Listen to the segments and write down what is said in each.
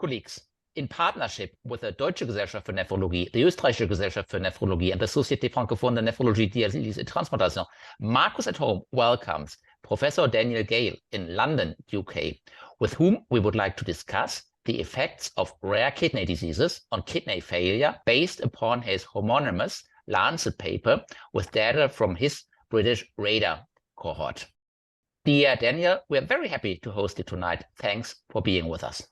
Colleagues, in partnership with the Deutsche Gesellschaft für Nephrologie, the Österreichische Gesellschaft für Nephrologie, and the Société Francophone de Nephrologie, Dialyse et Transplantation, Marcus at Home welcomes Professor Daniel Gale in London, UK, with whom we would like to discuss the effects of rare kidney diseases on kidney failure based upon his homonymous Lancet paper with data from his British RaDaR cohort. Dear Daniel, we're very happy to host you tonight. Thanks for being with us.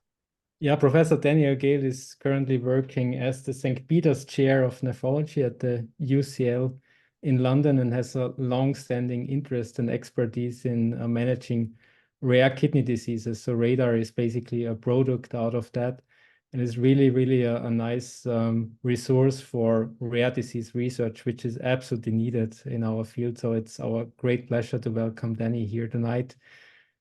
Yeah, Professor Daniel Gale is currently working as the St. Peter's Chair of Nephrology at the UCL in London and has a long-standing interest and expertise in managing rare kidney diseases. So RaDaR is basically a product out of that, and is really a nice resource for rare disease research, which is absolutely needed in our field. So it's our great pleasure to welcome Danny here tonight.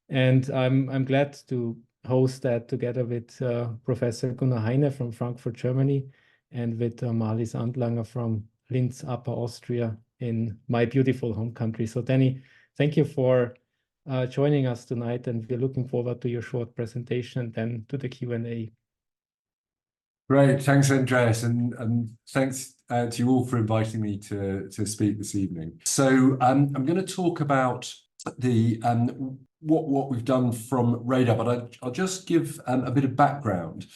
And I'm glad to host that together with Professor Gunnar Heine from Frankfurt, Germany, and with Marlies Antlanger from Linz, Upper Austria, in my beautiful home country. So Danny, thank you for joining us tonight, and we're looking forward to your short presentation and then to the Q&A. Great, thanks Andreas, and thanks to you all for inviting me to speak this evening. So I'm going to talk about the what we've done from RaDaR, but I'll just give a bit of background,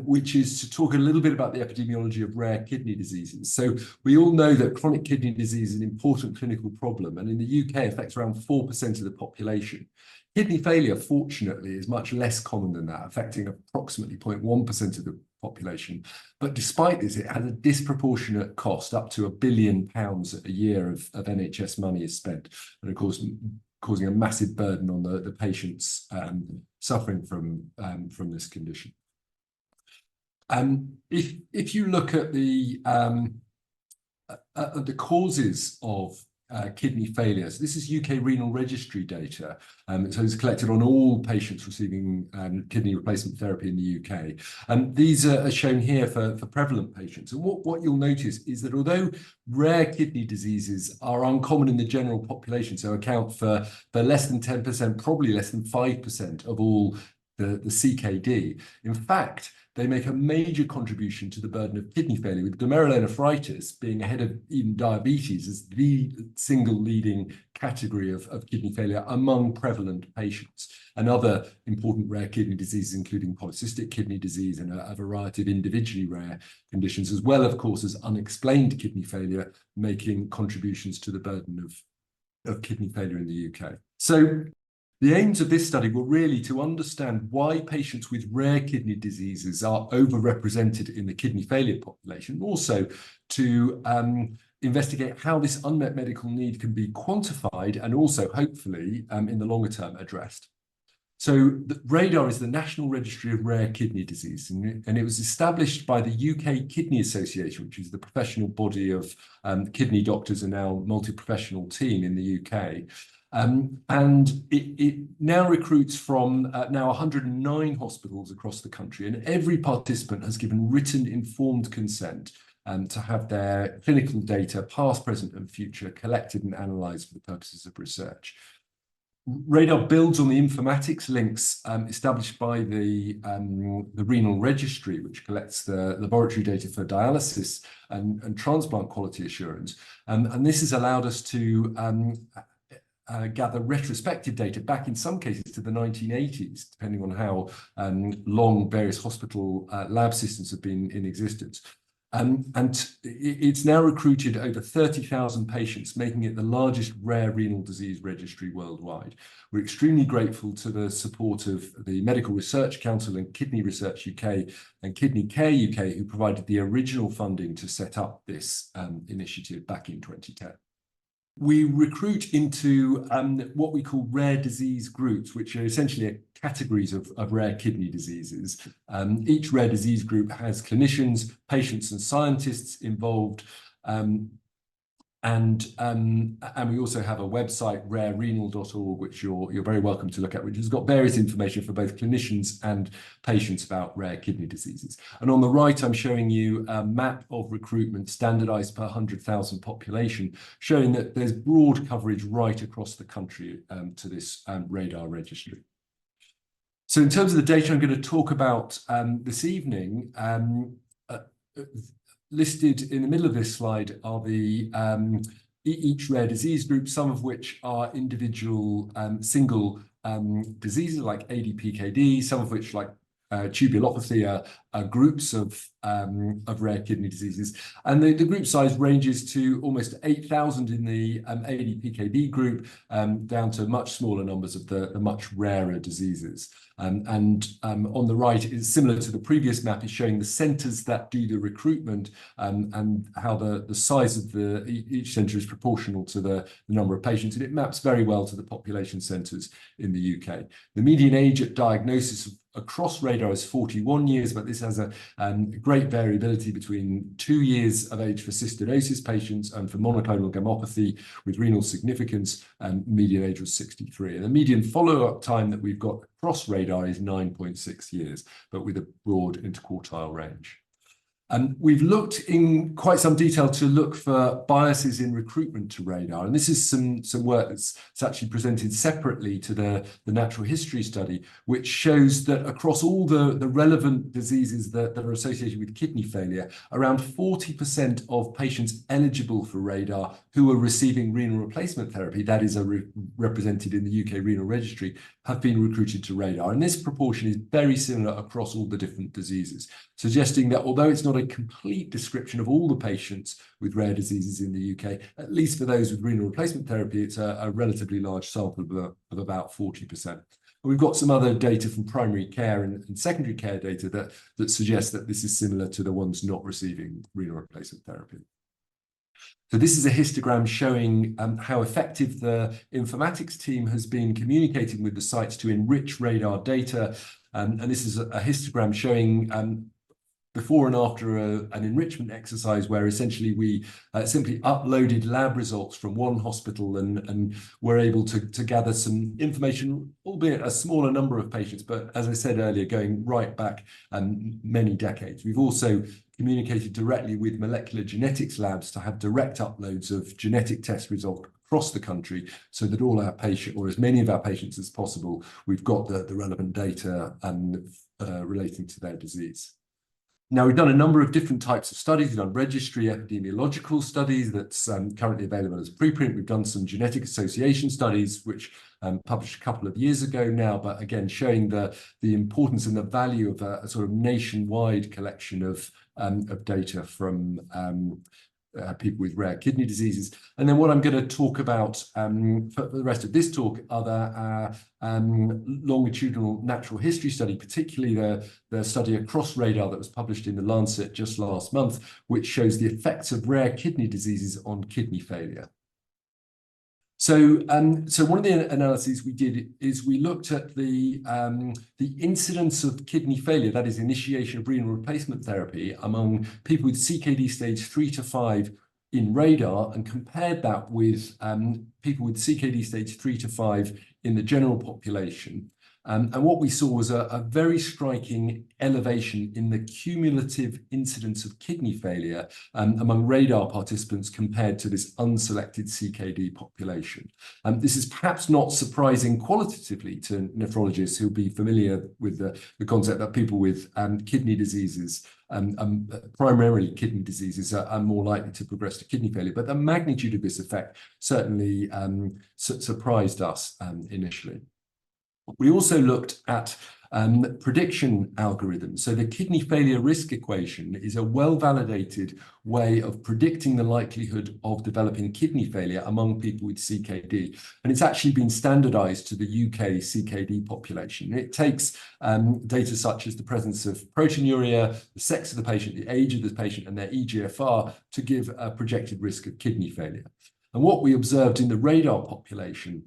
which is to talk a little bit about the epidemiology of rare kidney diseases. So we all know that chronic kidney disease is an important clinical problem, and in the UK affects around 4% of the population. Kidney failure, fortunately, is much less common than that, affecting approximately 0.1% of the population. But despite this, it has a disproportionate cost. Up to £1 billion a year of NHS money is spent, and of course causing a massive burden on the patients suffering from this condition. If you look at the causes of kidney failure, so this is UK Renal Registry data. So it's collected on all patients receiving kidney replacement therapy in the UK. And these are shown here for prevalent patients. And what you'll notice is that although rare kidney diseases are uncommon in the general population, so account for less than 10%, probably less than 5% of all the CKD, in fact, they make a major contribution to the burden of kidney failure, with glomerulonephritis being ahead of even diabetes as the single leading category of kidney failure among prevalent patients. And other important rare kidney diseases, including polycystic kidney disease and a variety of individually rare conditions, as well, of course, as unexplained kidney failure, making contributions to the burden of kidney failure in the UK. So the aims of this study were really to understand why patients with rare kidney diseases are overrepresented in the kidney failure population, also to investigate how this unmet medical need can be quantified and also, hopefully, in the longer term, addressed. So RaDaR is the National Registry of Rare Kidney Disease, and it was established by the UK Kidney Association, which is the professional body of kidney doctors and now multi-professional team in the UK. And it now recruits from now 109 hospitals across the country, and every participant has given written informed consent to have their clinical data, past, present and future, collected and analysed for the purposes of research. RaDaR builds on the informatics links established by the Renal Registry, which collects the laboratory data for dialysis and transplant quality assurance. And this has allowed us to gather retrospective data back in some cases to the 1980s, depending on how long various hospital lab systems have been in existence. And it's now recruited over 30,000 patients, making it the largest rare renal disease registry worldwide. We're extremely grateful to the support of the Medical Research Council and Kidney Research UK and Kidney Care UK, who provided the original funding to set up this initiative back in 2010. We recruit into what we call rare disease groups, which are essentially categories of rare kidney diseases. Each rare disease group has clinicians, patients and scientists involved. And we also have a website, rarerenal.org, which you're very welcome to look at, which has got various information for both clinicians and patients about rare kidney diseases. And on the right, I'm showing you a map of recruitment standardized per 100,000 population, showing that there's broad coverage right across the country to this RaDaR registry. So in terms of the data I'm going to talk about this evening, listed in the middle of this slide are the each rare disease group, some of which are individual single diseases like ADPKD, some of which like tubulopathy are groups of rare kidney diseases, and the group size ranges to almost 8,000 in the ADPKD group, down to much smaller numbers of the much rarer diseases. On the right is similar to the previous map, is showing the centres that do the recruitment, and how the size of each centre is proportional to the number of patients, and it maps very well to the population centres in the UK. The median age at diagnosis across RaDaR is 41 years, but this has a great variability between 2 years of age for cystinosis patients and for monoclonal gammopathy with renal significance, median age was 63. And the median follow-up time that we've got across RaDaR is 9.6 years, but with a broad interquartile range. We've looked in quite some detail to look for biases in recruitment to RaDaR, and this is some work that's actually presented separately to the natural history study, which shows that across all the relevant diseases that are associated with kidney failure, around 40% of patients eligible for RaDaR who are receiving renal replacement therapy, that is represented in the UK Renal Registry, have been recruited to RaDaR. And this proportion is very similar across all the different diseases, suggesting that although it's not a complete description of all the patients with rare diseases in the UK, at least for those with renal replacement therapy, it's a relatively large sample of about 40%. And we've got some other data from primary care and secondary care data that suggests that this is similar to the ones not receiving renal replacement therapy. So this is a histogram showing how effective the informatics team has been communicating with the sites to enrich RaDaR data. And this is a histogram showing before and after an enrichment exercise where essentially we simply uploaded lab results from one hospital and were able to gather some information, albeit a smaller number of patients, but as I said earlier, going right back many decades. We've also communicated directly with molecular genetics labs to have direct uploads of genetic test results across the country so that all our patients, or as many of our patients as possible, we've got the relevant data relating to their disease. Now, we've done a number of different types of studies. We've done registry epidemiological studies that's currently available as a preprint. We've done some genetic association studies, which published a couple of years ago now, but again, showing the importance and the value of a sort of nationwide collection of data from people with rare kidney diseases. And then what I'm going to talk about for the rest of this talk are the longitudinal natural history study, particularly the study across RaDaR that was published in the Lancet just last month, which shows the effects of rare kidney diseases on kidney failure. So one of the analyses we did is we looked at the incidence of kidney failure, that is initiation of renal replacement therapy, among people with CKD stage 3 to 5 in RaDaR, and compared that with people with CKD stage 3 to 5 in the general population. And what we saw was a very striking elevation in the cumulative incidence of kidney failure among RaDaR participants compared to this unselected CKD population. This is perhaps not surprising qualitatively to nephrologists who'll be familiar with the concept that people with kidney diseases, primarily kidney diseases, are more likely to progress to kidney failure. But the magnitude of this effect certainly surprised us initially. We also looked at prediction algorithms. So the kidney failure risk equation is a well-validated way of predicting the likelihood of developing kidney failure among people with CKD. And it's actually been standardized to the UK CKD population. It takes data such as the presence of proteinuria, the sex of the patient, the age of the patient, and their EGFR to give a projected risk of kidney failure. And what we observed in the RaDaR population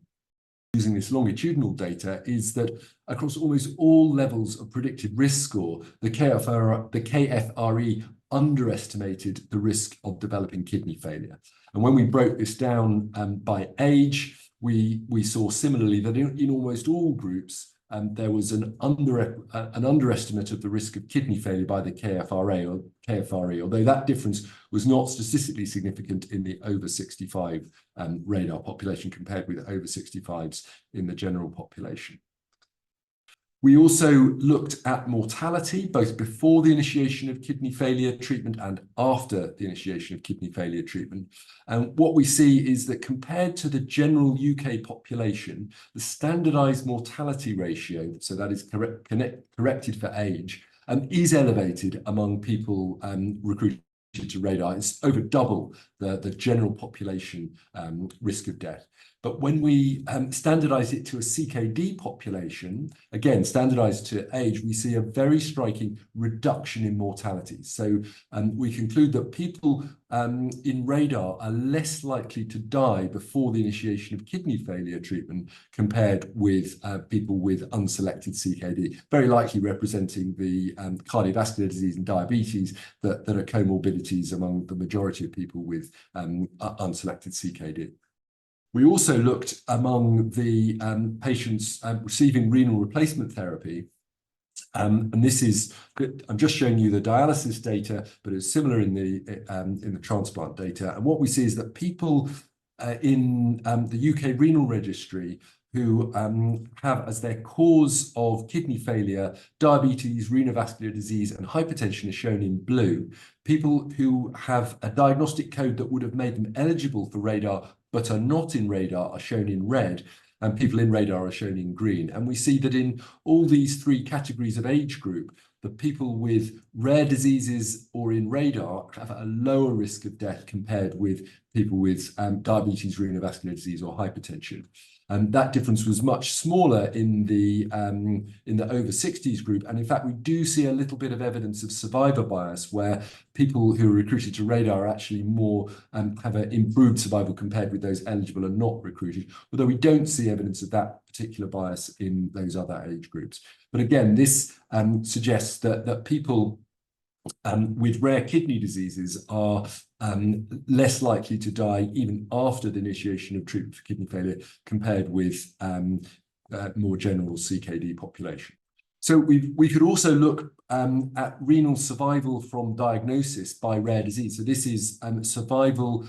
using this longitudinal data is that across almost all levels of predicted risk score, the KFRE underestimated the risk of developing kidney failure. And when we broke this down by age, we saw similarly that in almost all groups, there was an underestimate of the risk of kidney failure by the KFRE, although that difference was not statistically significant in the over 65 RaDaR population compared with over 65s in the general population. We also looked at mortality, both before the initiation of kidney failure treatment and after the initiation of kidney failure treatment. And what we see is that compared to the general UK population, the standardized mortality ratio, so that is corrected for age, is elevated among people recruited to RaDaR. It's over double the general population risk of death. But when we standardize it to a CKD population, again, standardized to age, we see a very striking reduction in mortality. So we conclude that people in RaDaR are less likely to die before the initiation of kidney failure treatment compared with people with unselected CKD, very likely representing the cardiovascular disease and diabetes that are comorbidities among the majority of people with unselected CKD. We also looked among the patients receiving renal replacement therapy. And this is, I'm just showing you the dialysis data, but it's similar in the transplant data. And what we see is that people in the UK Renal Registry who have as their cause of kidney failure diabetes, renovascular disease, and hypertension are shown in blue. People who have a diagnostic code that would have made them eligible for RaDaR but are not in RaDaR are shown in red, and people in RaDaR are shown in green. And we see that in all these three categories of age group, the people with rare diseases or in RaDaR have a lower risk of death compared with people with diabetes, renovascular disease, or hypertension. And that difference was much smaller in the over 60s group. And in fact, we do see a little bit of evidence of survivor bias where people who are recruited to RaDaR actually more have an improved survival compared with those eligible and not recruited, although we don't see evidence of that particular bias in those other age groups. But again, this suggests that people with rare kidney diseases are less likely to die even after the initiation of treatment for kidney failure compared with more general CKD population. So we could also look at renal survival from diagnosis by rare disease. So this is survival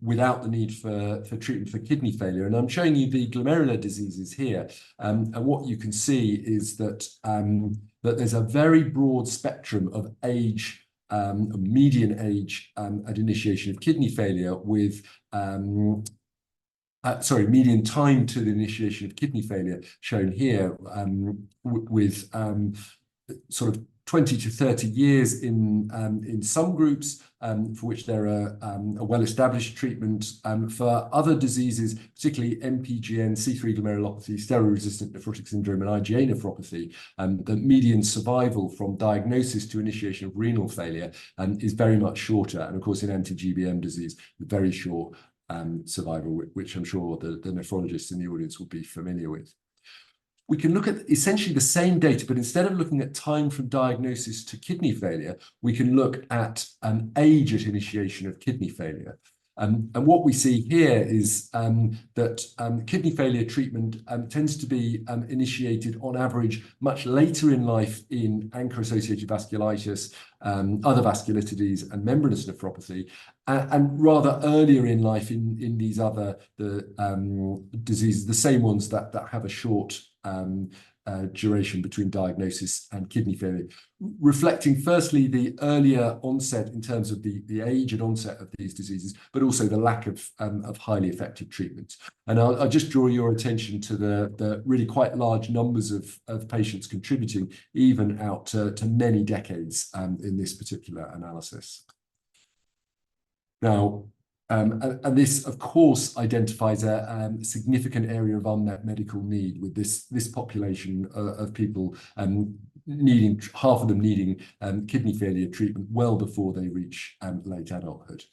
without the need for treatment for kidney failure. And I'm showing you the glomerular diseases here. And what you can see is that that there's a very broad spectrum of age, median age at initiation of kidney failure with, median time to the initiation of kidney failure shown here with sort of 20 to 30 years in some groups for which there are a well-established treatment. For other diseases, particularly MPGN, C3 glomerulopathy, steroid-resistant nephrotic syndrome, and IgA nephropathy, the median survival from diagnosis to initiation of renal failure is very much shorter. And of course, in anti-GBM disease, very short survival, which I'm sure the nephrologists in the audience will be familiar with. We can look at essentially the same data, but instead of looking at time from diagnosis to kidney failure, we can look at age at initiation of kidney failure. And what we see here is that kidney failure treatment tends to be initiated on average much later in life in ANCA-associated vasculitis, other vasculitides, and membranous nephropathy, and rather earlier in life in these other diseases, the same ones that have a short duration between diagnosis and kidney failure, reflecting firstly the earlier onset in terms of the age and onset of these diseases, but also the lack of highly effective treatments. And I'll just draw your attention to the really quite large numbers of patients contributing even out to many decades in this particular analysis. Now, and this, of course, identifies a significant area of unmet medical need with this population of people needing, half of them needing kidney failure treatment well before they reach late adulthood.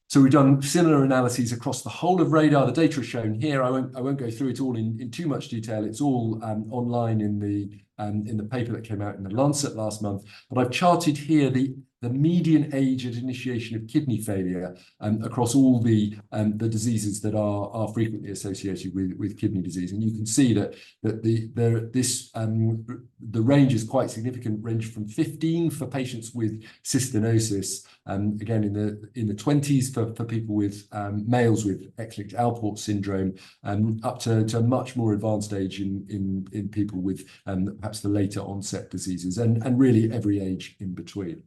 So we've done similar analyses across the whole of RaDaR. The data is shown here. I won't go through it all in too much detail. It's all online in the in the paper that came out in the Lancet last month. But I've charted here the median age at initiation of kidney failure across all the diseases that are frequently associated with kidney disease. And you can see that the range is quite significant, range from 15 for patients with cystinosis, again in the 20s for people with males with X-linked Alport syndrome, up to a much more advanced age in people with perhaps the later onset diseases, and really every age in between.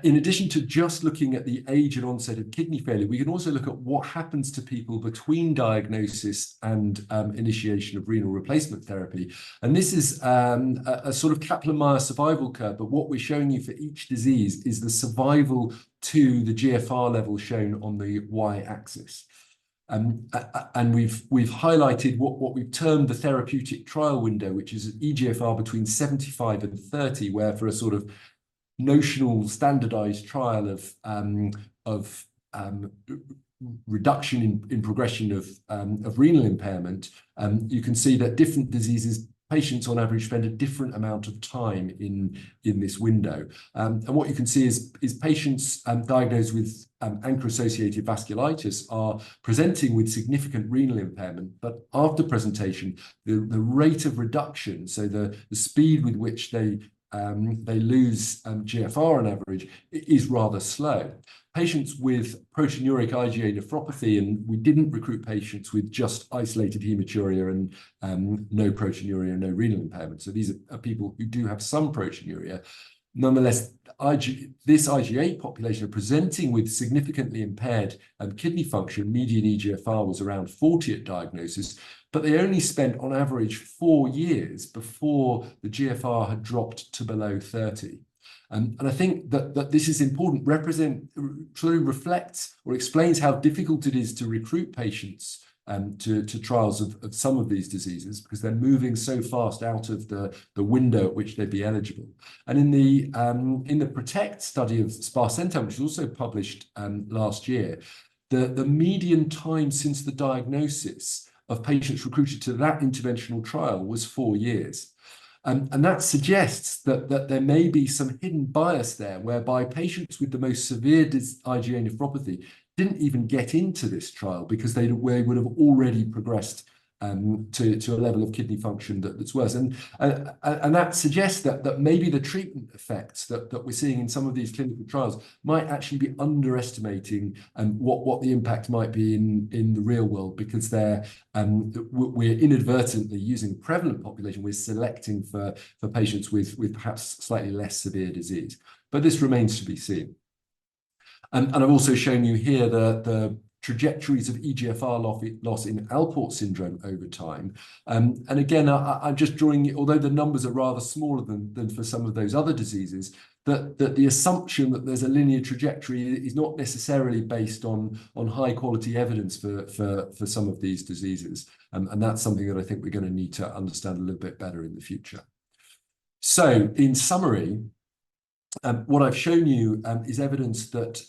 In addition to just looking at the age and onset of kidney failure, we can also look at what happens to people between diagnosis and initiation of renal replacement therapy. And this is a sort of Kaplan-Meier survival curve, but what we're showing you for each disease is the survival to the GFR level shown on the y-axis. And we've highlighted what we've termed the therapeutic trial window, which is an eGFR between 75 and 30, where for a sort of notional standardized trial of reduction in progression of renal impairment, you can see that different diseases, patients on average spend a different amount of time in this window. And what you can see is patients diagnosed with ANCA-associated vasculitis are presenting with significant renal impairment, but after presentation, the rate of reduction, so the speed with which they lose GFR on average, is rather slow. Patients with proteinuric IgA nephropathy, and we didn't recruit patients with just isolated hematuria and no proteinuria, no renal impairment. So these are people who do have some proteinuria. Nonetheless, this IgA population are presenting with significantly impaired kidney function. Median eGFR was around 40 at diagnosis, but they only spent on average 4 years before the GFR had dropped to below 30. And I think that this is important, sort of reflects or explains how difficult it is to recruit patients to trials of some of these diseases, because they're moving so fast out of the window at which they'd be eligible. And in the PROTECT study of sparsentan, which was also published last year, the median time since the diagnosis of patients recruited to that interventional trial was 4 years. And that suggests that there may be some hidden bias there, whereby patients with the most severe IgA nephropathy didn't even get into this trial because they would have already progressed to a level of kidney function that's worse. And that suggests that maybe the treatment effects that we're seeing in some of these clinical trials might actually be underestimating what the impact might be in the real world, because we're inadvertently using prevalent population. We're selecting for patients with perhaps slightly less severe disease. But this remains to be seen. And I've also shown you here the trajectories of eGFR loss in Alport syndrome over time. And again, I'm just drawing, although the numbers are rather smaller than for some of those other diseases, that the assumption that there's a linear trajectory is not necessarily based on high quality evidence for some of these diseases. And that's something that I think we're going to need to understand a little bit better in the future. So in summary, what I've shown you is evidence that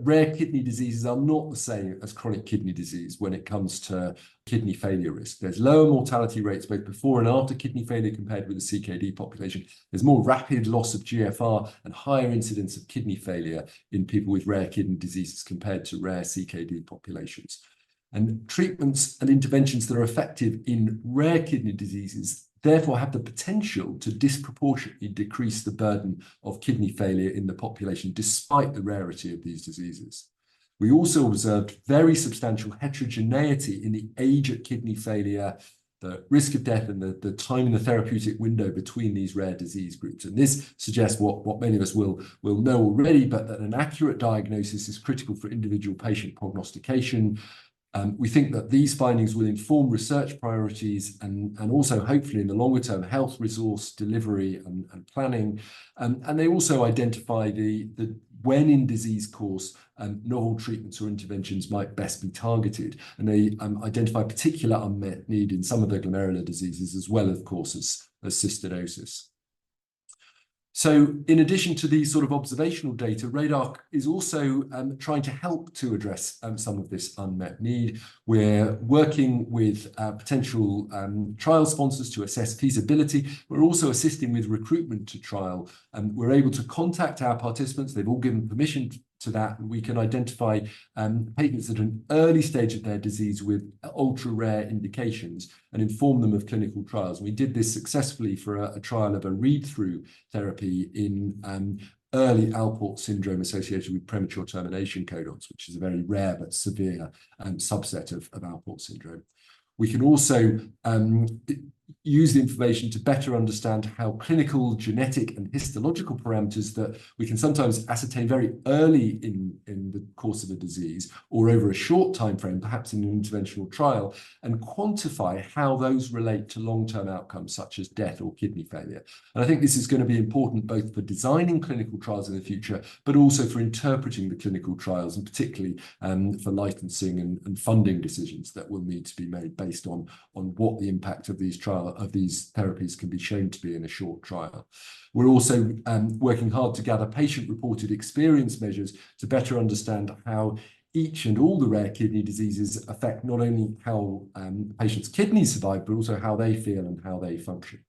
rare kidney diseases are not the same as chronic kidney disease when it comes to kidney failure risk. There's lower mortality rates both before and after kidney failure compared with the CKD population. There's more rapid loss of GFR and higher incidence of kidney failure in people with rare kidney diseases compared to rare CKD populations. And treatments and interventions that are effective in rare kidney diseases therefore have the potential to disproportionately decrease the burden of kidney failure in the population, despite the rarity of these diseases. We also observed very substantial heterogeneity in the age of kidney failure, the risk of death, and the time in the therapeutic window between these rare disease groups. And this suggests what many of us will know already, but that an accurate diagnosis is critical for individual patient prognostication. We think that these findings will inform research priorities and also hopefully in the longer term health resource delivery and planning. And they also identify the when in disease course novel treatments or interventions might best be targeted. And they identify particular unmet need in some of the glomerular diseases, as well, of course, as cystinosis. So in addition to these sort of observational data, RaDaR is also trying to help to address some of this unmet need. We're working with potential trial sponsors to assess feasibility. We're also assisting with recruitment to trial. We're able to contact our participants. They've all given permission to that, and we can identify patients at an early stage of their disease with ultra-rare indications and inform them of clinical trials. We did this successfully for a trial of a read-through therapy in early Alport syndrome associated with premature termination codons, which is a very rare but severe subset of Alport syndrome. We can also use the information to better understand how clinical, genetic, and histological parameters that we can sometimes ascertain very early in the course of a disease or over a short time frame, perhaps in an interventional trial, and quantify how those relate to long-term outcomes such as death or kidney failure. And I think this is going to be important both for designing clinical trials in the future, but also for interpreting the clinical trials, and particularly for licensing and funding decisions that will need to be made based on what the impact of these therapies can be shown to be in a short trial. We're also working hard to gather patient-reported experience measures to better understand how each and all the rare kidney diseases affect not only how patients' kidneys survive, but also how they feel and how they function.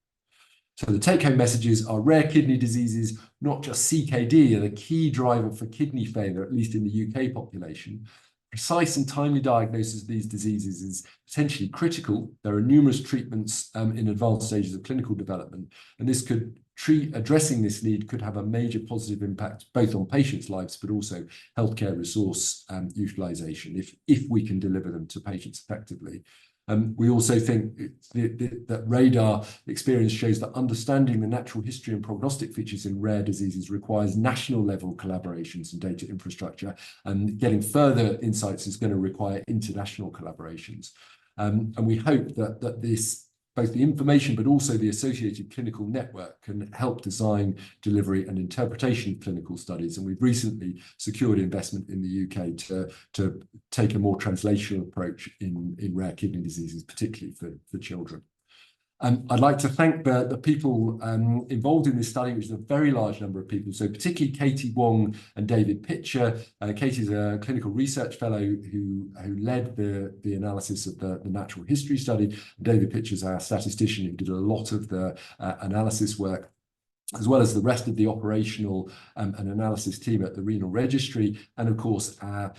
So the take-home messages are rare kidney diseases, not just CKD, are the key driver for kidney failure, at least in the UK population. Precise and timely diagnosis of these diseases is potentially critical. There are numerous treatments in advanced stages of clinical development, and this could addressing this need could have a major positive impact both on patients' lives, but also healthcare resource utilization if we can deliver them to patients effectively. We also think that RaDaR experience shows that understanding the natural history and prognostic features in rare diseases requires national level collaborations and data infrastructure, and getting further insights is going to require international collaborations. And we hope that this, both the information but also the associated clinical network, can help design, delivery and interpretation of clinical studies. And we've recently secured investment in the UK to take a more translational approach in rare kidney diseases, particularly for children. I'd like to thank the people involved in this study, which is a very large number of people. So particularly Katie Wong and David Pitcher. Katie's a clinical research fellow who led the analysis of the natural history study. David Pitcher's our statistician who did a lot of the analysis work, as well as the rest of the operational and analysis team at the Renal Registry, and of course our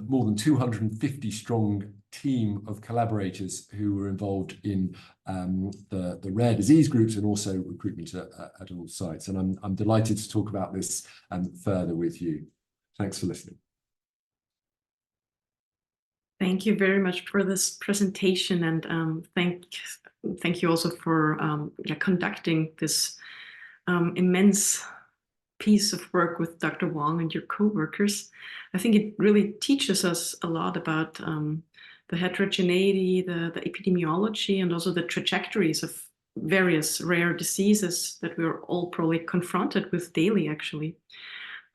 more than 250 strong team of collaborators who were involved in the rare disease groups and also recruitment at all sites. And I'm delighted to talk about this further with you. Thanks for listening. Thank you very much for this presentation, and thank you also for conducting this immense piece of work with Dr. Wong and your co-workers. I think it really teaches us a lot about the heterogeneity, the epidemiology, and also the trajectories of various rare diseases that we're all probably confronted with daily, actually.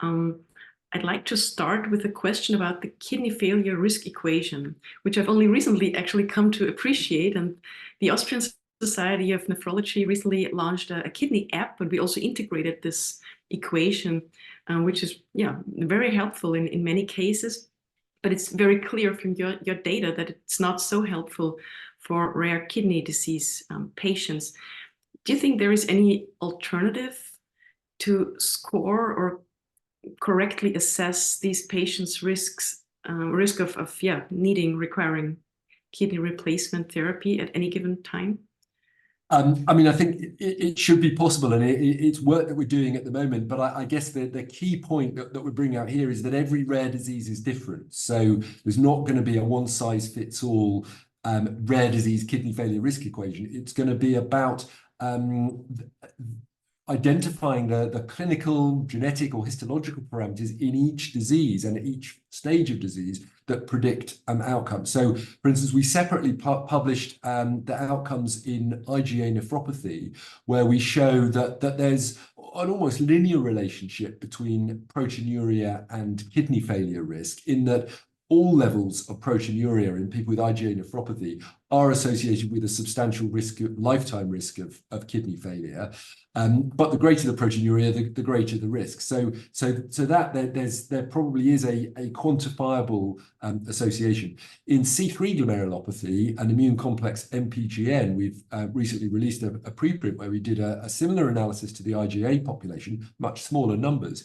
I'd like to start with a question about the kidney failure risk equation, which I've only recently actually come to appreciate. And the Austrian Society of Nephrology recently launched a kidney app, and we also integrated this equation, which is very helpful in many cases. But it's very clear from your data that it's not so helpful for rare kidney disease patients. Do you think there is any alternative to score or correctly assess these patients' risk of requiring kidney replacement therapy at any given time? I mean, I think it should be possible, and it's work that we're doing at the moment. But I guess the key point that we bring out here is that every rare disease is different. So there's not going to be a one-size-fits-all rare disease kidney failure risk equation. It's going to be about identifying the clinical, genetic or histological parameters in each disease and at each stage of disease that predict outcomes. So, for instance, we separately published the outcomes in IgA nephropathy, where we show that there's an almost linear relationship between proteinuria and kidney failure risk, in that all levels of proteinuria in people with IgA nephropathy are associated with a substantial risk, lifetime risk of kidney failure. But the greater the proteinuria, the greater the risk. So that there probably is a quantifiable association. In C3 glomerulopathy and immune complex MPGN, we've recently released a preprint where we did a similar analysis to the IgA population, much smaller numbers.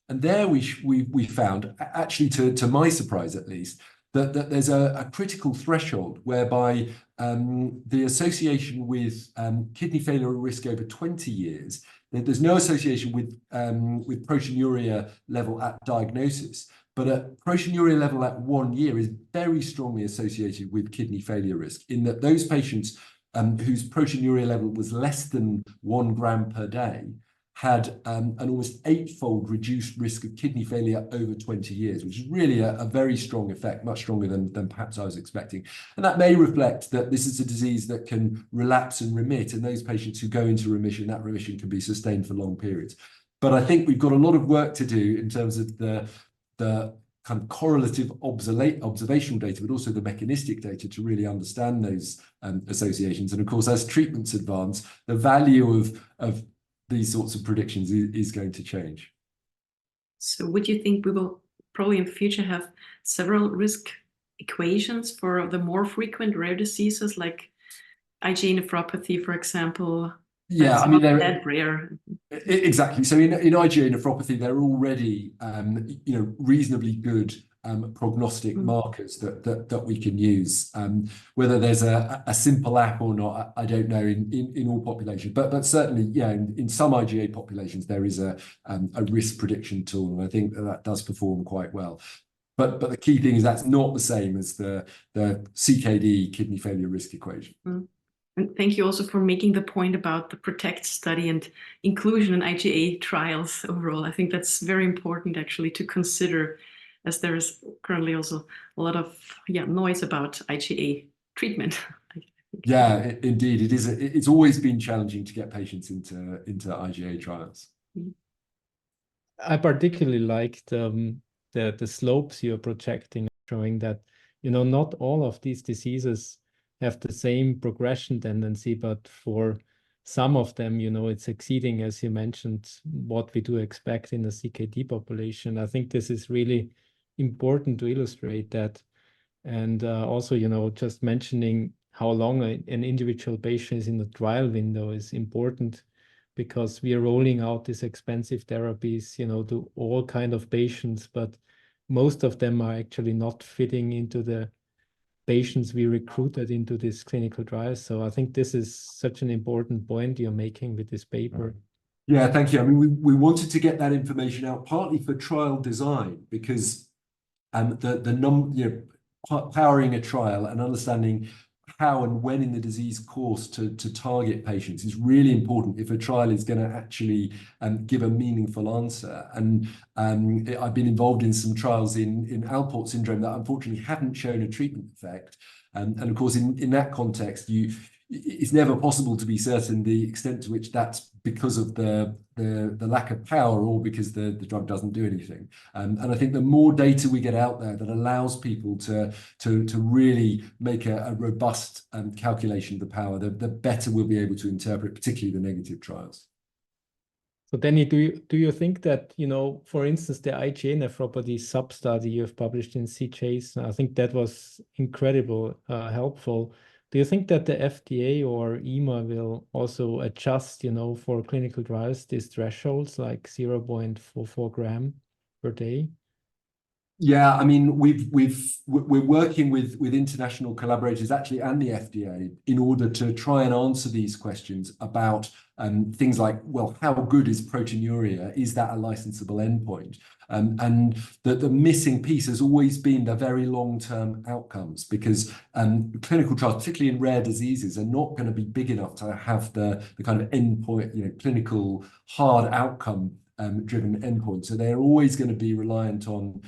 And there we found, actually to my surprise at least, that there's a critical threshold whereby the association with kidney failure risk over 20 years, there's no association with proteinuria level at diagnosis, but a proteinuria level at 1 year is very strongly associated with kidney failure risk, in that those patients whose proteinuria level was less than 1 gram per day had an almost 8-fold reduced risk of kidney failure over 20 years, which is really a very strong effect, much stronger than perhaps I was expecting. And that may reflect that this is a disease that can relapse and remit, and those patients who go into remission, that remission can be sustained for long periods. But I think we've got a lot of work to do in terms of the kind of correlative observational data, but also the mechanistic data to really understand those associations. And of course, as treatments advance, the value of these sorts of predictions is going to change. So would you think we will probably in the future have several risk equations for the more frequent rare diseases like IgA nephropathy, for example? Yeah, I mean, they're that rare. Exactly. So in IgA nephropathy, there are already reasonably good prognostic markers that we can use. Whether there's a simple app or not, I don't know in all populations, but certainly, yeah, in some IgA populations there is a risk prediction tool, and I think that does perform quite well. But the key thing is that's not the same as the CKD kidney failure risk equation. And thank you also for making the point about the PROTECT study and inclusion in IgA trials overall. I think that's very important actually to consider, as there is currently also a lot of noise about IgA treatment. Yeah, indeed, it is. It's always been challenging to get patients into IgA trials. I particularly liked the slopes you're projecting, showing that not all of these diseases have the same progression tendency, but for some of them, it's exceeding, as you mentioned, what we do expect in the CKD population. I think this is really important to illustrate that. And also, just mentioning how long an individual patient is in the trial window is important, because we are rolling out these expensive therapies, to all kind of patients, but most of them are actually not fitting into the patients we recruited into this clinical trial. So I think this is such an important point you're making with this paper. Yeah, thank you. I mean, we wanted to get that information out partly for trial design, because powering a trial and understanding how and when in the disease course to target patients is really important if a trial is going to actually give a meaningful answer. And I've been involved in some trials in Alport syndrome that unfortunately haven't shown a treatment effect. And of course, in that context, it's never possible to be certain the extent to which that's because of the lack of power or because the drug doesn't do anything. And I think the more data we get out there that allows people to really make a robust calculation of the power, the better we'll be able to interpret, particularly the negative trials. So Danny, do you think that, for instance, the IgA nephropathy sub-study you've published in CJs, I think that was incredible, helpful. Do you think that the FDA or EMA will also adjust, for clinical trials, these thresholds like 0.44 gram per day? Yeah, I mean, we're working with international collaborators actually and the FDA in order to try and answer these questions about things like, well, how good is proteinuria? Is that a licensable endpoint? And the missing piece has always been the very long-term outcomes, because clinical trials, particularly in rare diseases, are not going to be big enough to have the kind of endpoint, clinical hard outcome driven endpoint. So they're always going to be reliant on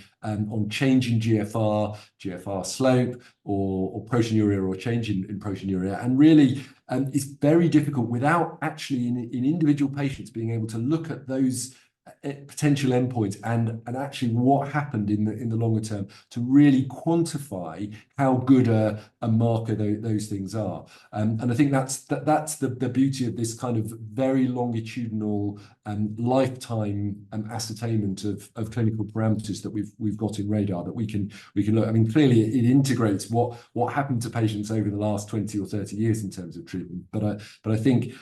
change in GFR slope, or proteinuria, or change in proteinuria. And really, it's very difficult without actually in individual patients being able to look at those potential endpoints and actually what happened in the longer term to really quantify how good a marker those things are. And I think that's the beauty of this kind of very longitudinal lifetime ascertainment of clinical parameters that we've got in RaDaR, that we can look. I mean, clearly it integrates what happened to patients over the last 20 or 30 years in terms of treatment. But I think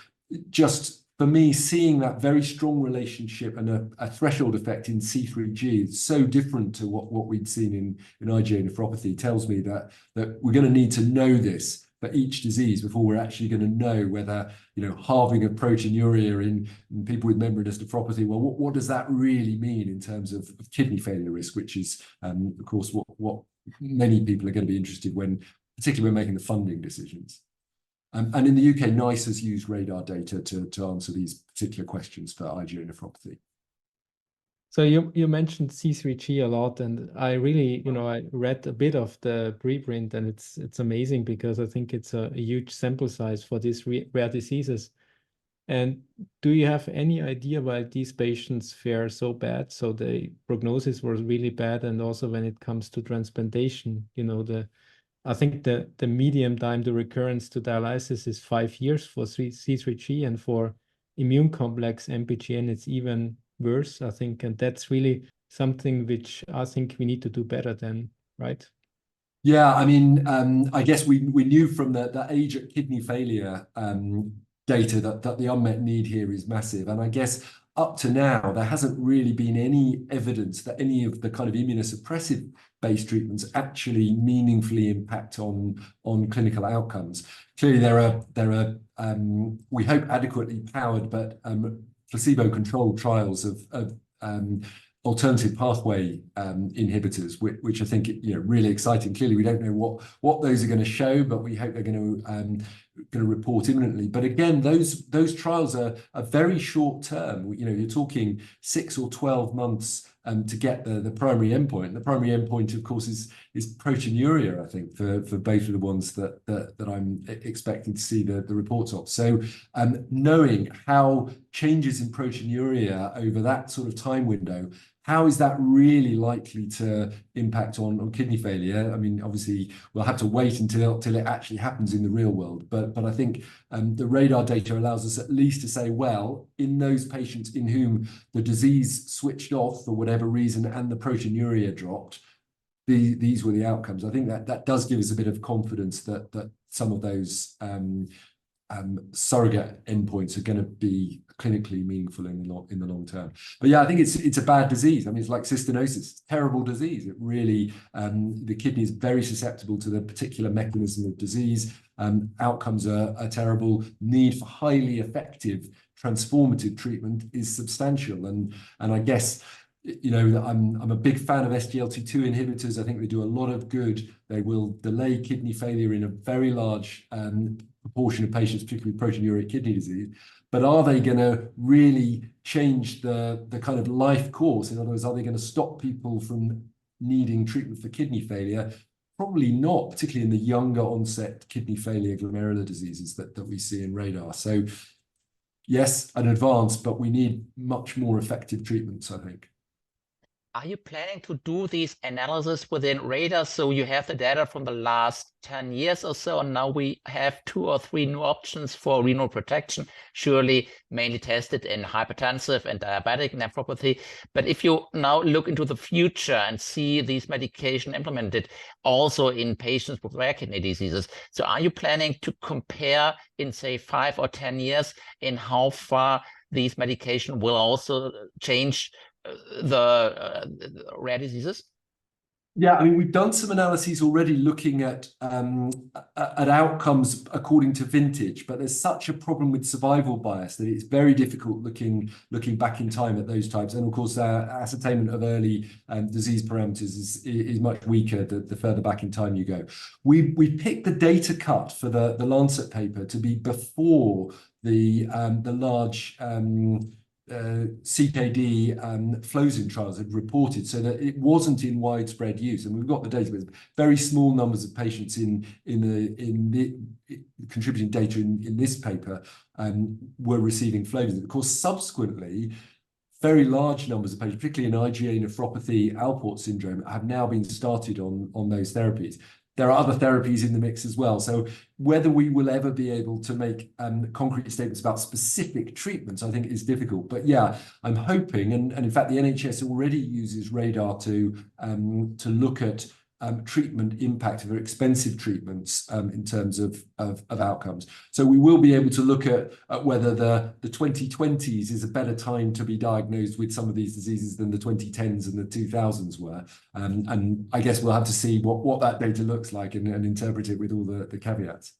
just for me, seeing that very strong relationship and a threshold effect in C3G is so different to what we'd seen in IgA nephropathy, tells me that we're going to need to know this for each disease before we're actually going to know whether, halving of proteinuria in people with membranous nephropathy, well, what does that really mean in terms of kidney failure risk, which is, of course, what many people are going to be interested particularly when making the funding decisions. And in the UK, NICE has used RaDaR data to answer these particular questions for IgA nephropathy. So you mentioned C3G a lot, and I really, I read a bit of the preprint, and it's amazing because I think it's a huge sample size for these rare diseases. And do you have any idea why these patients fare so bad? So the prognosis was really bad, and also when it comes to transplantation, I think the median time to recurrence to dialysis is 5 years for C3G, and for immune complex MPGN, it's even worse, I think. And that's really something which I think we need to do better then, right? Yeah, I mean, I guess we knew from the age at kidney failure data that the unmet need here is massive. And I guess up to now, there hasn't really been any evidence that any of the kind of immunosuppressive based treatments actually meaningfully impact on clinical outcomes. Clearly, there are we hope adequately powered, but placebo-controlled trials of alternative pathway inhibitors, which I think really exciting. Clearly, we don't know what those are going to show, but we hope they're going to report imminently. But again, those trials are very short term. You're talking 6 or 12 months to get the primary endpoint. The primary endpoint, of course, is proteinuria, I think, for both of the ones that I'm expecting to see the reports of. So knowing how changes in proteinuria over that sort of time window, how is that really likely to impact on kidney failure? I mean, obviously, we'll have to wait until it actually happens in the real world. But I think the RaDaR data allows us at least to say, well, in those patients in whom the disease switched off for whatever reason and the proteinuria dropped, these were the outcomes. I think that does give us a bit of confidence that some of those surrogate endpoints are going to be clinically meaningful in the long term. But yeah, I think it's a bad disease. I mean, it's like cystinosis, terrible disease. It really, the kidney is very susceptible to the particular mechanism of disease. Outcomes are terrible. Need for highly effective transformative treatment is substantial. And I guess, I'm a big fan of SGLT2 inhibitors. I think they do a lot of good. They will delay kidney failure in a very large proportion of patients, particularly proteinuria kidney disease. But are they going to really change the kind of life course? In other words, are they going to stop people from needing treatment for kidney failure? Probably not, particularly in the younger onset kidney failure glomerular diseases that we see in RaDaR. So yes, an advance, but we need much more effective treatments, I think. Are you planning to do these analysis within RaDaR? So you have the data from the last 10 years or so, and now we have 2 or 3 new options for renal protection, surely mainly tested in hypertensive and diabetic nephropathy. But if you now look into the future and see these medication implemented also in patients with rare kidney diseases, so are you planning to compare in, say, 5 or 10 years in how far these medication will also change the rare diseases? Yeah, I mean, we've done some analyses already looking at outcomes according to vintage, but there's such a problem with survival bias that it's very difficult looking back in time at those types. And of course, ascertainment of early disease parameters is much weaker the further back in time you go. We picked the data cut for the Lancet paper to be before the large CKD Flozin trials had reported, so that it wasn't in widespread use. And we've got the data with very small numbers of patients in the contributing data in this paper were receiving Flozin. Of course, subsequently, very large numbers of patients, particularly in IgA nephropathy, Alport syndrome, have now been started on those therapies. There are other therapies in the mix as well. So whether we will ever be able to make concrete statements about specific treatments, I think is difficult. But yeah, I'm hoping, and in fact, the NHS already uses RaDaR to look at treatment impact of expensive treatments in terms of outcomes. So we will be able to look at whether the 2020s is a better time to be diagnosed with some of these diseases than the 2010s and the 2000s were. And I guess we'll have to see what that data looks like and interpret it with all the caveats.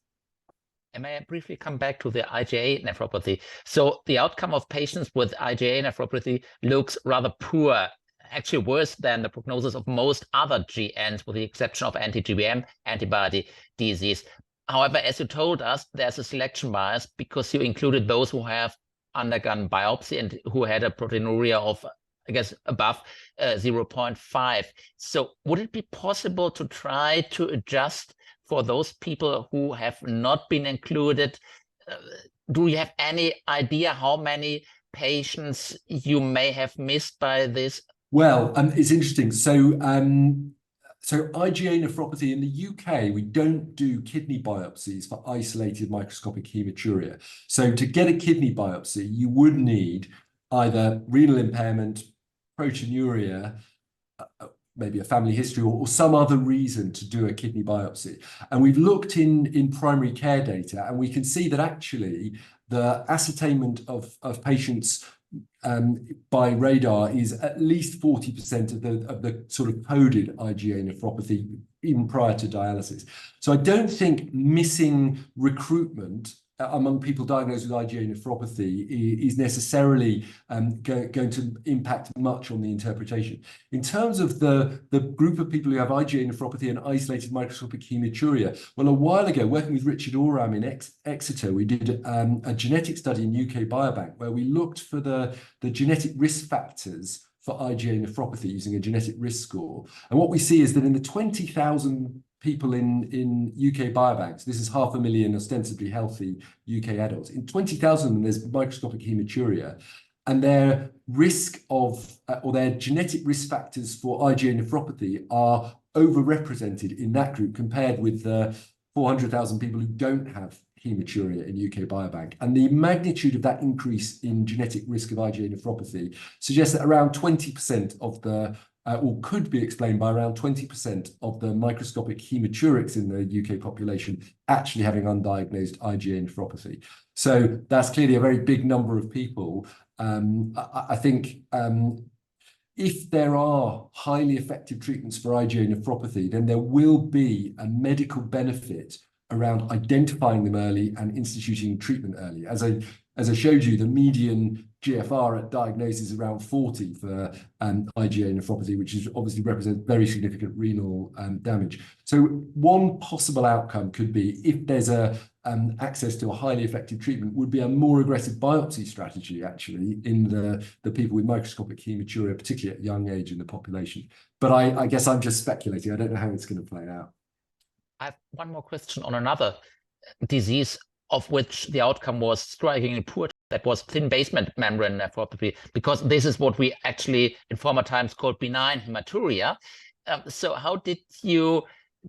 And may I briefly come back to the IgA nephropathy? So the outcome of patients with IgA nephropathy looks rather poor, actually worse than the prognosis of most other GNs, with the exception of anti-GBM antibody disease. However, as you told us, there's a selection bias because you included those who have undergone biopsy and who had a proteinuria of, I guess, above 0.5. So would it be possible to try to adjust for those people who have not been included? Do you have any idea how many patients you may have missed by this? Well, it's interesting. So IgA nephropathy in the UK, we don't do kidney biopsies for isolated microscopic hematuria. So to get a kidney biopsy, you would need either renal impairment, proteinuria, maybe a family history, or some other reason to do a kidney biopsy. And we've looked in primary care data, and we can see that actually the ascertainment of patients by RaDaR is at least 40% of the sort of coded IgA nephropathy even prior to dialysis. So I don't think missing recruitment among people diagnosed with IgA nephropathy is necessarily going to impact much on the interpretation. In terms of the group of people who have IgA nephropathy and isolated microscopic hematuria, well, a while ago, working with Richard Oram in Exeter, we did a genetic study in UK Biobank where we looked for the genetic risk factors for IgA nephropathy using a genetic risk score. And what we see is that in the 20,000 people in UK biobanks, this is 500,000 ostensibly healthy UK adults. In 20,000 of them, there's microscopic hematuria, and their risk of, or their genetic risk factors for IgA nephropathy are overrepresented in that group compared with the 400,000 people who don't have hematuria in UK Biobank. And the magnitude of that increase in genetic risk of IgA nephropathy suggests that around 20% of the or could be explained by around 20% of the microscopic hematurics in the UK population actually having undiagnosed IgA nephropathy. So that's clearly a very big number of people. I think if there are highly effective treatments for IgA nephropathy, then there will be a medical benefit around identifying them early and instituting treatment early. As I showed you, the median GFR at diagnosis is around 40 for IgA nephropathy, which is obviously represents very significant renal damage. So one possible outcome could be, if there's access to a highly effective treatment, would be a more aggressive biopsy strategy, actually, in the people with microscopic hematuria, particularly at young age in the population. But I guess I'm just speculating. I don't know how it's going to play out. I have one more question on another disease of which the outcome was strikingly poor. That was thin basement membrane nephropathy, because this is what we actually in former times called benign hematuria. So how did you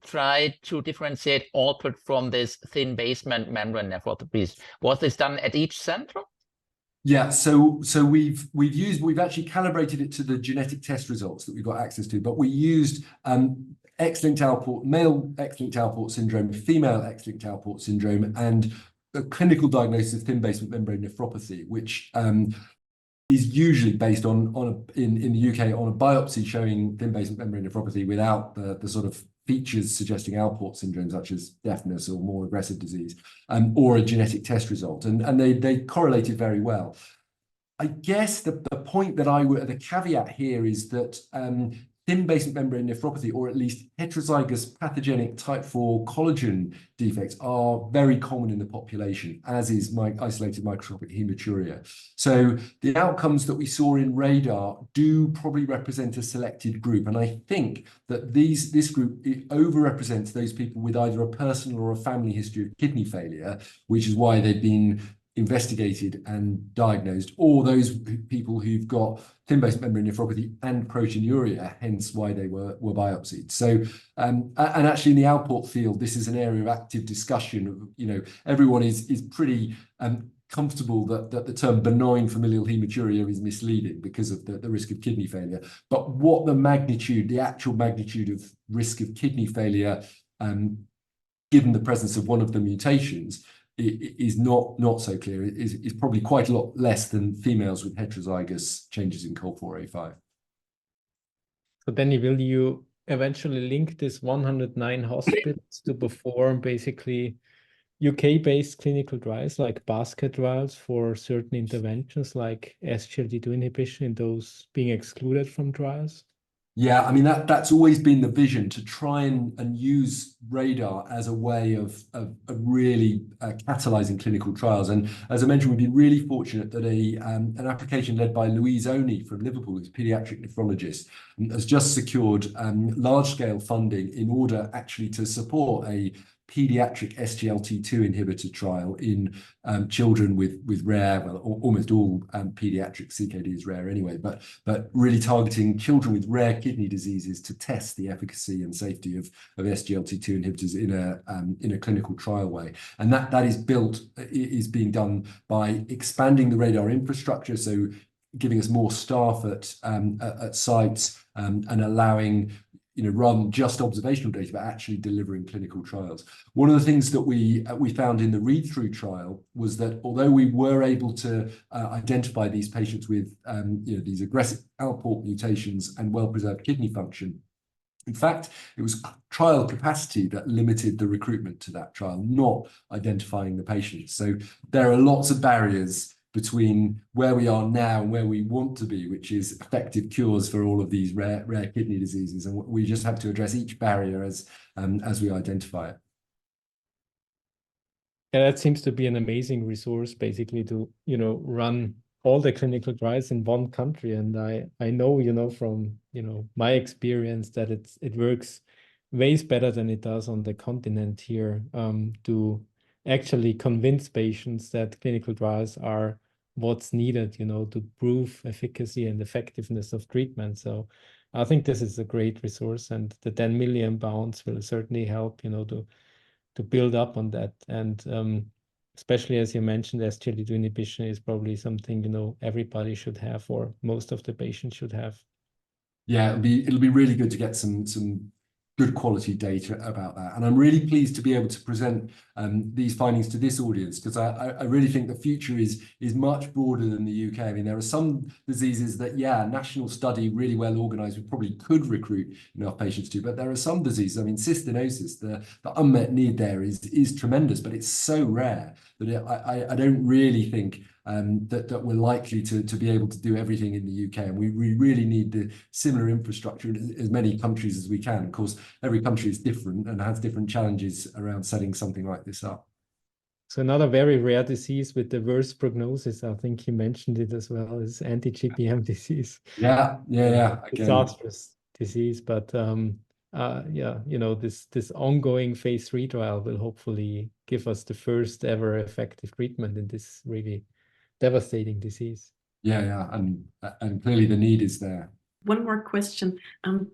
try to differentiate Alport from this thin basement membrane nephropathy? Was this done at each center? Yeah, so we've actually calibrated it to the genetic test results that we've got access to, but we used X-linked Alport, male X-linked Alport syndrome, female X-linked Alport syndrome, and a clinical diagnosis of thin basement membrane nephropathy, which is usually based on in the UK on a biopsy showing thin basement membrane nephropathy without the sort of features suggesting Alport syndrome, such as deafness or more aggressive disease, or a genetic test result, and they correlated very well. I guess the point that the caveat here is that thin basement membrane nephropathy, or at least heterozygous pathogenic type 4 collagen defects, are very common in the population, as is isolated microscopic hematuria. So the outcomes that we saw in RaDaR do probably represent a selected group. And I think that this group overrepresents those people with either a personal or a family history of kidney failure, which is why they've been investigated and diagnosed, or those people who've got thin-basement membrane nephropathy and proteinuria, hence why they were biopsied. So, and actually in the Alport field, this is an area of active discussion. You know, everyone is pretty comfortable that the term benign familial hematuria is misleading because of the risk of kidney failure. But what the actual magnitude of risk of kidney failure, given the presence of one of the mutations, is not so clear. It is probably quite a lot less than females with heterozygous changes in COL4A5. So then will you eventually link this 109 hospitals to perform basically UK-based clinical trials like basket trials for certain interventions like SGLT2 inhibition in those being excluded from trials? Yeah, I mean, that's always been the vision, to try and use RaDaR as a way of really catalyzing clinical trials. And as I mentioned, we've been really fortunate that an application led by Louise Oney from Liverpool, who's a pediatric nephrologist, has just secured large-scale funding in order actually to support a pediatric SGLT2 inhibitor trial in children with rare, well, almost all pediatric CKD is rare anyway, but really targeting children with rare kidney diseases to test the efficacy and safety of SGLT2 inhibitors in a clinical trial way. And that is being done by expanding the RaDaR infrastructure, so giving us more staff at sites and allowing, you know, rather than just observational data, but actually delivering clinical trials. One of the things that we found in the read-through trial was that although we were able to identify these patients with you know, these aggressive Alport mutations and well-preserved kidney function, in fact, it was trial capacity that limited the recruitment to that trial, not identifying the patients. So there are lots of barriers between where we are now and where we want to be, which is effective cures for all of these rare kidney diseases. And we just have to address each barrier as we identify it. Yeah, that seems to be an amazing resource, basically, to, you know, run all the clinical trials in one country. And I know, you know, from, you know, my experience that it works ways better than it does on the continent here, to actually convince patients that clinical trials are what's needed, you know, to prove efficacy and effectiveness of treatment. So I think this is a great resource, and the 10 million pounds will certainly help, you know, to build up on that. And especially as you mentioned, SGLT2 inhibition is probably something, you know, everybody should have, or most of the patients should have. Yeah, it'll be really good to get some good quality data about that. And I'm really pleased to be able to present these findings to this audience, because I really think the future is much broader than the UK. I mean, there are some diseases that, yeah, a national study really well organized, we probably could recruit enough patients to, but there are some diseases, I mean, cystinosis, the unmet need there is tremendous, but it's so rare that I don't really think that we're likely to be able to do everything in the UK. And we really need the similar infrastructure in as many countries as we can. Of course, every country is different and has different challenges around setting something like this up. So another very rare disease with the worst prognosis, I think he mentioned it as well, is anti-GBM disease. Yeah. Disastrous disease, but yeah, you know, this ongoing phase 3 trial will hopefully give us the first ever effective treatment in this really devastating disease. Yeah, and clearly the need is there. One more question.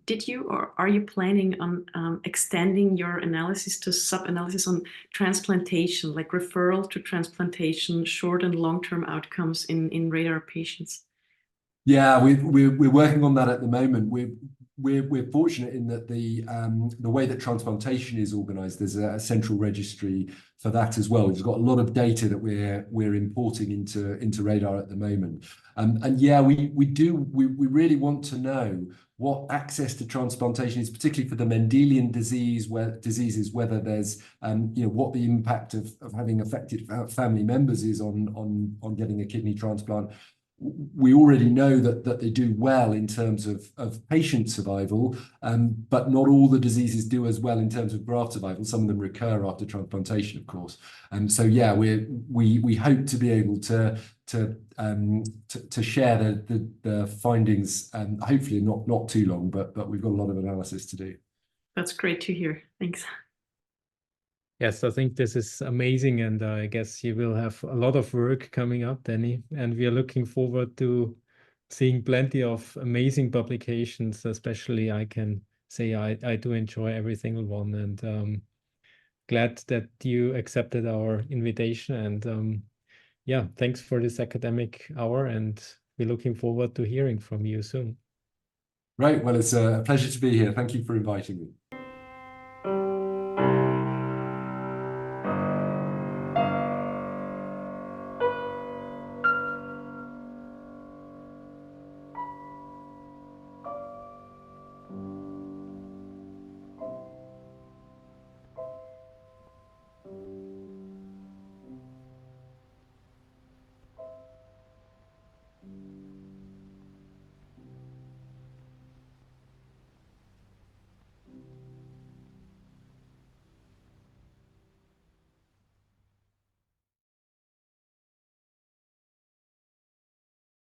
Did you or are you planning on extending your analysis to sub-analysis on transplantation, like referral to transplantation, short and long-term outcomes in RaDaR patients? Yeah, we're working on that at the moment. We're fortunate in that the way that transplantation is organized, there's a central registry for that as well. We've got a lot of data that we're importing into RaDaR at the moment. And yeah, we really want to know what access to transplantation is, particularly for the Mendelian diseases, whether there's you know, what the impact of having affected family members is on getting a kidney transplant. We already know that they do well in terms of patient survival, but not all the diseases do as well in terms of graft survival. Some of them recur after transplantation, of course. So yeah, we hope to be able to share the findings, hopefully not too long, but we've got a lot of analysis to do. That's great to hear. Thanks. Yes, I think this is amazing, and I guess you will have a lot of work coming up, Danny, and we are looking forward to seeing plenty of amazing publications. Especially, I can say I do enjoy every single one, and glad that you accepted our invitation. And yeah, thanks for this academic hour, and we're looking forward to hearing from you soon. Right. Well, it's a pleasure to be here. Thank you for inviting me.